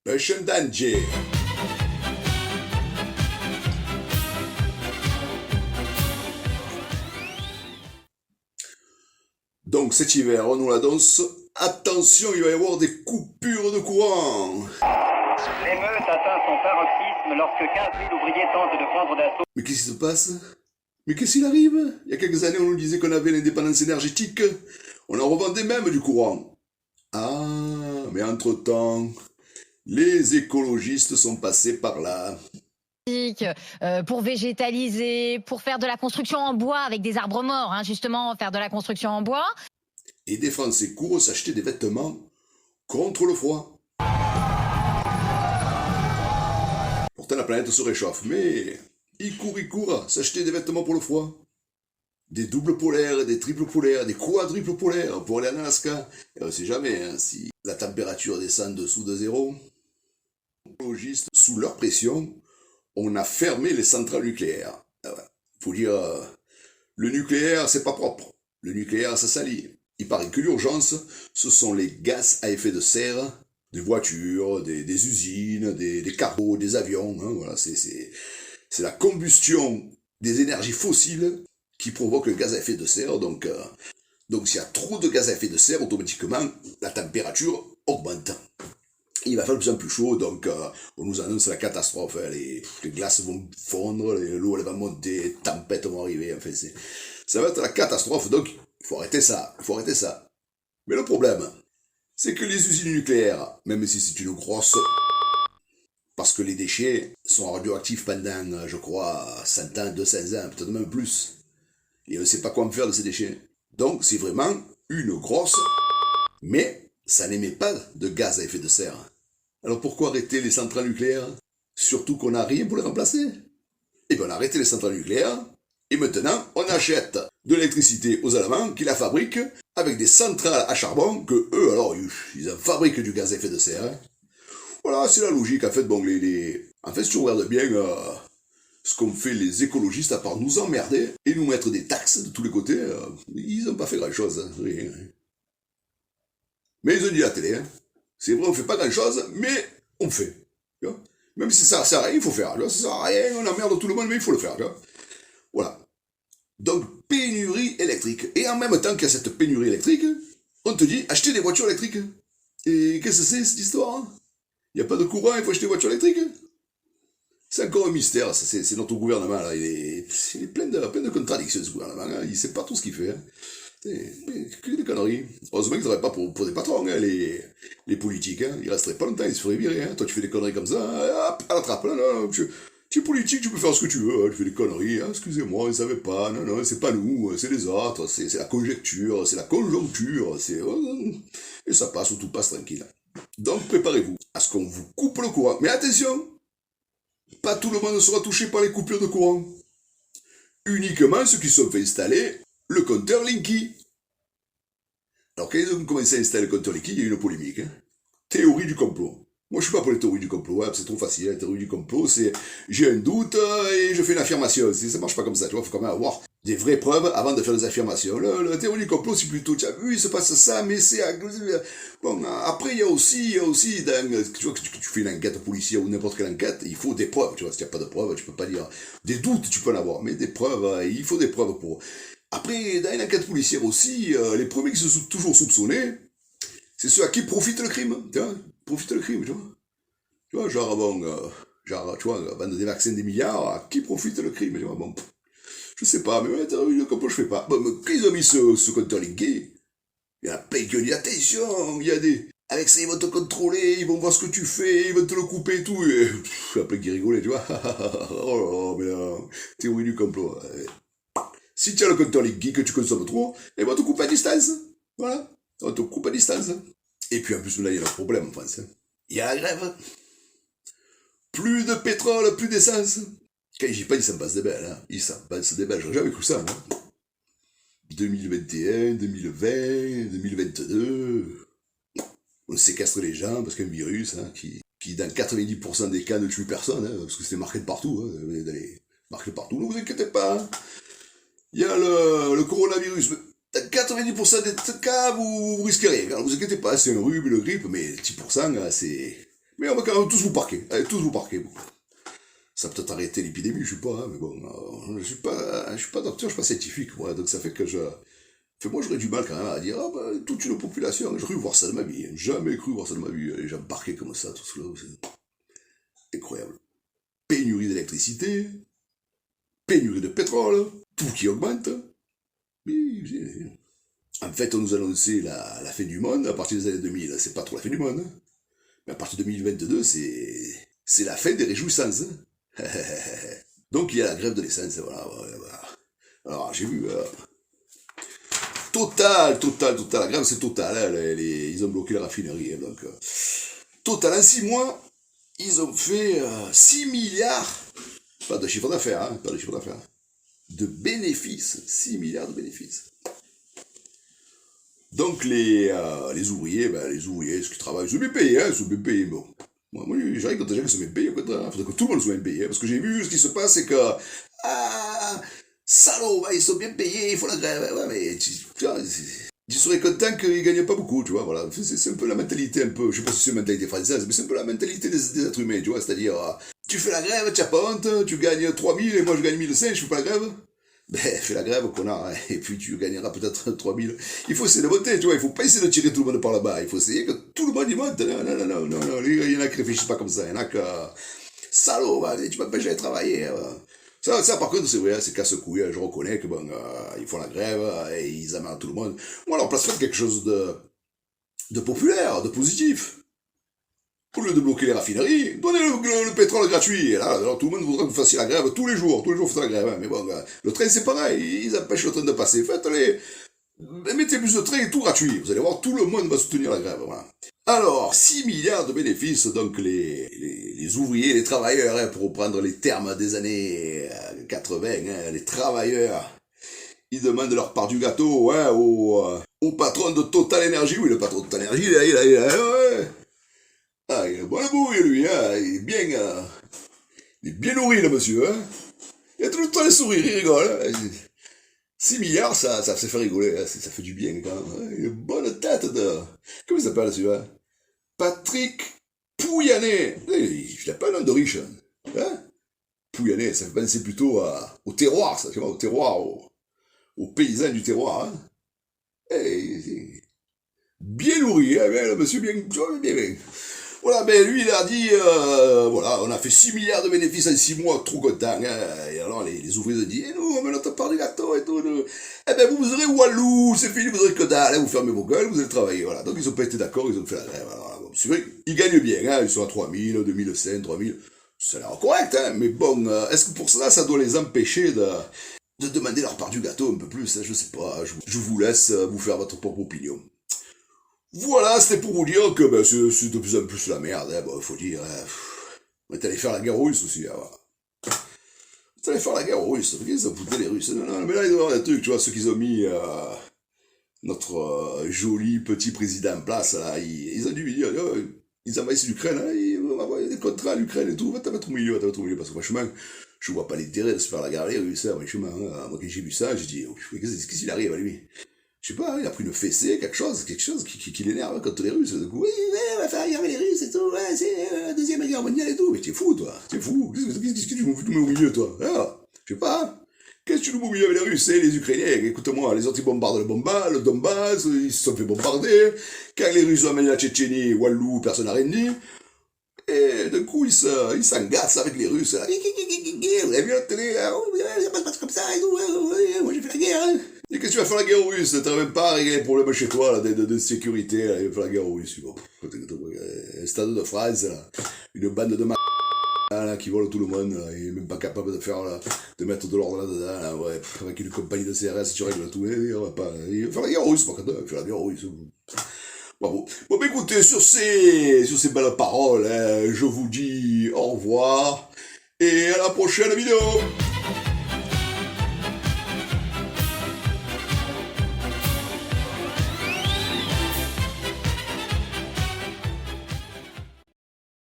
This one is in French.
Ocean Danger. Donc cet hiver, on nous l'annonce, attention, il va y avoir des coupures de courant. L'émeute atteint son paroxysme lorsque 15 000 ouvriers tentent de prendre d'assaut. Mais qu'est-ce qui se passe? Mais qu'est-ce qu'il arrive? Il y a quelques années, on nous disait qu'on avait l'indépendance énergétique. On en revendait même du courant. Ah, mais entre-temps, les écologistes sont passés par là. Pour végétaliser, pour faire de la construction en bois avec des arbres morts, hein, justement, faire de la construction en bois. Et des Français courent s'acheter des vêtements contre le froid. Pourtant, la planète se réchauffe, mais ils courent s'acheter des vêtements pour le froid. Des doubles polaires, des triples polaires, des quadruples polaires pour aller en Alaska. Et on sait jamais hein, si la température descend dessous de zéro. Les écologistes, sous leur pression, on a fermé les centrales nucléaires. Faut dire, le nucléaire, c'est pas propre. Le nucléaire, ça salit. Il paraît que l'urgence, ce sont les gaz à effet de serre des voitures, des usines, des cargos, des avions. Hein, voilà, c'est la combustion des énergies fossiles qui provoque le gaz à effet de serre. Donc s'il y a trop de gaz à effet de serre, automatiquement, la température augmente. Il va faire de plus en plus chaud, donc on nous annonce la catastrophe. Hein, les glaces vont fondre, l'eau elle va monter, les tempêtes vont arriver. Enfin, ça va être la catastrophe, donc il faut arrêter ça, Mais le problème, c'est que les usines nucléaires, même si c'est une grosse... Parce que les déchets sont radioactifs pendant, je crois, 100 ans, 200 ans, peut-être même plus. Et on ne sait pas quoi en faire de ces déchets. Donc c'est vraiment une grosse... Mais ça n'émet pas de gaz à effet de serre. Alors pourquoi arrêter les centrales nucléaires? Surtout qu'on n'a rien pour les remplacer. Eh bien on a arrêté les centrales nucléaires, et maintenant on achète de l'électricité aux Allemands qui la fabriquent avec des centrales à charbon que eux, alors, ils fabriquent du gaz à effet de serre. Hein. Voilà, c'est la logique. En fait, bon, en fait, si tu regardes bien ce qu'ont fait les écologistes, à part nous emmerder et nous mettre des taxes de tous les côtés, ils n'ont pas fait grand-chose. Hein, rien. Mais ils ont dit à la télé, hein. C'est vrai, on fait pas grand-chose, mais on fait. Tu vois. Même si ça sert à rien, il faut faire. Tu vois. Ça sert à rien, on emmerde tout le monde, mais il faut le faire. Tu vois. Voilà. Donc, pénurie électrique. Et en même temps qu'il y a cette pénurie électrique, on te dit, achetez des voitures électriques. Et qu'est-ce que c'est, cette histoire? Il n'y a pas de courant, il faut acheter des voitures électriques. C'est encore un mystère, c'est notre gouvernement, là. Il est plein de contradictions, ce gouvernement. Hein. Il ne sait pas tout ce qu'il fait. Hein. Que des conneries. Heureusement qu'ils ne travaillent pas pour des patrons, hein, les politiques. Hein. Ils ne resteraient pas longtemps, ils se feraient virer. Hein. Toi, tu fais des conneries comme ça, hop, à la trappe. Non, tu es politique, tu peux faire ce que tu veux. Hein. Tu fais des conneries. Hein. Excusez-moi, ils ne savaient pas. Non, c'est pas nous, c'est les autres. C'est la conjecture, c'est la conjoncture. Et ça passe ou tout passe tranquille. Donc, préparez-vous à ce qu'on vous coupe le courant. Mais attention, pas tout le monde sera touché par les coupures de courant. Uniquement ceux qui sont fait installer le compteur Linky. Alors, quand ils ont commencé à installer le compteur Linky, il y a eu une polémique. Hein. Théorie du complot. Moi, je suis pas pour les théories du complot. Hein, c'est trop facile. La théorie du complot, c'est j'ai un doute et je fais une affirmation. Ça marche pas comme ça. Tu vois, faut quand même avoir des vraies preuves avant de faire des affirmations. La théorie du complot, c'est plutôt, tu as vu, il se passe ça, mais c'est... Bon, après, il y a aussi, tu vois, que tu fais une enquête policière ou n'importe quelle enquête, il faut des preuves, tu vois, s'il n'y a pas de preuves, tu peux pas dire... Des doutes, tu peux en avoir, mais des preuves, il faut des preuves pour... Après, dans une enquête policière aussi, les premiers qui se sont toujours soupçonnés, c'est ceux à qui profite le crime, tu vois, profite le crime, tu vois. Tu vois, genre, bon, tu vois, vendre des vaccins des milliards, à qui profite le crime, tu vois, bon... Je sais pas, mais le complot, je fais pas. Bon, mais quand ils ont mis ce compteur Linky, il y en a plein qui ont dit, attention, il y a des... Avec ça, ils vont te contrôler, ils vont voir ce que tu fais, ils vont te le couper et tout. Et il y a plein qui rigolaient, tu vois. Oh, mais là, théorie du complot. Si tu as le compteur Linky que tu consommes trop, ils vont te couper à distance. Voilà. On te coupe à distance. Et puis en plus, là, il y a un problème en France. Il y a la grève. Plus de pétrole, plus d'essence. Quand j'y pense, ils s'en passent des belles, hein. Ils s'en passent des belles, j'aurais jamais cru ça, hein. 2021, 2020, 2022... On séquestre les gens parce qu'un virus, hein, qui dans 90% des cas ne tue personne, hein, parce que c'était marqué de partout, hein, marqué partout, ne vous inquiétez pas, hein. Il y a le coronavirus, dans 90% des cas, vous risquez rien, alors, ne vous inquiétez pas, c'est un rhume, une grippe, mais 10%, c'est Mais on va quand même tous vous parquer. Allez, tous vous parquer. Bon. Ça a peut-être arrêté l'épidémie, je sais pas, hein, mais bon, je suis pas docteur, je suis pas scientifique, moi, donc ça fait que moi, j'aurais du mal quand même à dire, ah bah, toute une population, j'ai cru voir ça de ma vie, hein. Jamais cru voir ça de ma vie, les gens parqués comme ça, tout cela, c'est incroyable. Pénurie d'électricité, pénurie de pétrole, tout qui augmente. En fait, on nous annonçait la fin du monde à partir des années 2000, c'est pas trop la fin du monde, hein. Mais à partir de 2022, c'est la fin des réjouissances, hein. Donc il y a la grève de l'essence, voilà. Alors j'ai vu, Total, la grève c'est Total, hein, ils ont bloqué la raffinerie, hein, donc Total en 6 mois, ils ont fait 6 milliards, pas de chiffre d'affaires, hein, pas de chiffre d'affaires, de bénéfices, 6 milliards de bénéfices. Donc les ouvriers, ceux qui travaillent, ils sont bien payés, hein, bon. Moi, j'arrive quand déjà qu'ils sont bien payés, il faudrait que tout le monde soit bien payé, parce que j'ai vu ce qui se passe, c'est que, salaud, ils sont bien payés, il faut la grève, ouais, mais tu serais content qu'ils gagnent pas beaucoup, tu vois, voilà, c'est un peu la mentalité, je sais pas si c'est la mentalité française, mais c'est un peu la mentalité des êtres humains, tu vois, c'est-à-dire, tu fais la grève, tu n'as pas honte, tu gagnes 3000 et moi je gagne 1500, je fais pas la grève. Ben, fais la grève, connard, hein, et puis tu gagneras peut-être 3000. Il faut essayer de monter, tu vois, il faut pas essayer de tirer tout le monde par là-bas, il faut essayer que tout le monde y monte. Non, il y en a qui réfléchissent pas comme ça, il y en a que, salaud, tu m'empêches d'aller travailler. Ça, par contre, c'est vrai, c'est casse-couille, je reconnais que bon, ils font la grève, et ils amènent tout le monde. Moi, alors, place faites quelque chose de populaire, de positif. Au lieu de bloquer les raffineries, donnez le pétrole gratuit. Et là, alors, tout le monde voudrait que vous fassiez la grève tous les jours faites la grève. Hein. Mais bon, le train c'est pareil, ils empêchent le train de passer. Mettez plus de train et tout gratuit. Vous allez voir, tout le monde va soutenir la grève. Voilà. Alors, 6 milliards de bénéfices, donc les ouvriers, les travailleurs, hein, pour reprendre les termes des années 80, hein, les travailleurs, ils demandent leur part du gâteau hein, au patron de Total Energy. Oui, le patron de Total Energy, ouais. Il a bon la bouille, lui, hein. Il est bien nourri, le monsieur, hein. Il a tout le temps les sourires, il rigole, hein. 6 milliards, ça fait rigoler, hein. Ça fait du bien, quand même. Hein. Une bonne tête de... Comment il s'appelle, celui-là? Patrick Pouyanné. Il n'a pas un nom de riche, hein. Pouyanné, ça fait penser plutôt au terroir, ça, tu vois, au terroir, aux paysans du terroir, hein. Bien nourri, hein, le monsieur, bien. Voilà, ben lui il a dit, voilà, on a fait 6 milliards de bénéfices en 6 mois, trop content, hein. Et alors les ouvriers ont dit, nous, on met notre part du gâteau et tout, nous. Eh ben vous aurez Walou, c'est fini, vous aurez que dalle, hein, vous fermez vos gueules, vous allez travailler, voilà. Donc ils ont pas été d'accord, ils ont fait la grève, voilà. Bon, c'est vrai, ils gagnent bien, hein, ils sont à 3000, 2500, 3000, ça a l'air correct, hein, mais bon, est-ce que pour cela, ça doit les empêcher de demander leur part du gâteau un peu plus, hein, je sais pas, je vous laisse vous faire votre propre opinion. Voilà, c'était pour vous dire que ben, c'est de plus en plus la merde, hein, bon, faut dire. On est allé faire la guerre aux Russes aussi, hein, voilà. On est allé faire la guerre aux Russes, ils ont foutu les Russes. Non, mais là, ils doivent avoir des trucs, tu vois, ceux qu'ils ont mis notre joli petit président en place, là, ils ont dû lui dire, ils envahissent l'Ukraine, hein, ils vont avoir des contrats à l'Ukraine et tout, va te mettre au milieu, parce que franchement, je vois pas l'intérêt de se faire la guerre les Russes, hein, franchement, hein. Moi, quand j'ai vu ça, j'ai dit, qu'est-ce qu'il arrive à lui? Je sais pas, il a pris une fessée, quelque chose qui l'énerve contre les Russes. Du coup, oui, on va faire la guerre avec les Russes et tout, ouais, c'est la deuxième guerre mondiale et tout. Mais t'es fou, toi, t'es fou. Qu'est-ce que tu nous mets au milieu, toi? Ah, je sais pas. Qu'est-ce que tu nous mets au milieu avec les Russes et les Ukrainiens? Écoute-moi, les autres ils bombardent le Donbass, ils se sont fait bombarder. Quand les Russes ont amené la Tchétchénie, Wallou, personne n'a rien dit. Et d'un coup, ils s'engagent avec les Russes. Là. Vous avez vu la télé, là, ça passe comme ça et tout, moi j'ai fait la guerre, hein. Et qu'est-ce que tu vas faire la guerre aux Russes? T'as même pas réglé les problèmes chez toi, là, de sécurité, là, il va faire la guerre aux Russes. Bon, un stade de France, là, une bande de là, qui vole tout le monde, là, il est même pas capable de mettre de l'ordre là-dedans, là, ouais, avec une compagnie de CRS, tu règles tout, on va pas, il va faire la guerre aux Russes, par contre, il va faire la guerre aux Russes. Bravo. Bon, écoutez, sur ces belles paroles, hein, je vous dis au revoir, et à la prochaine vidéo.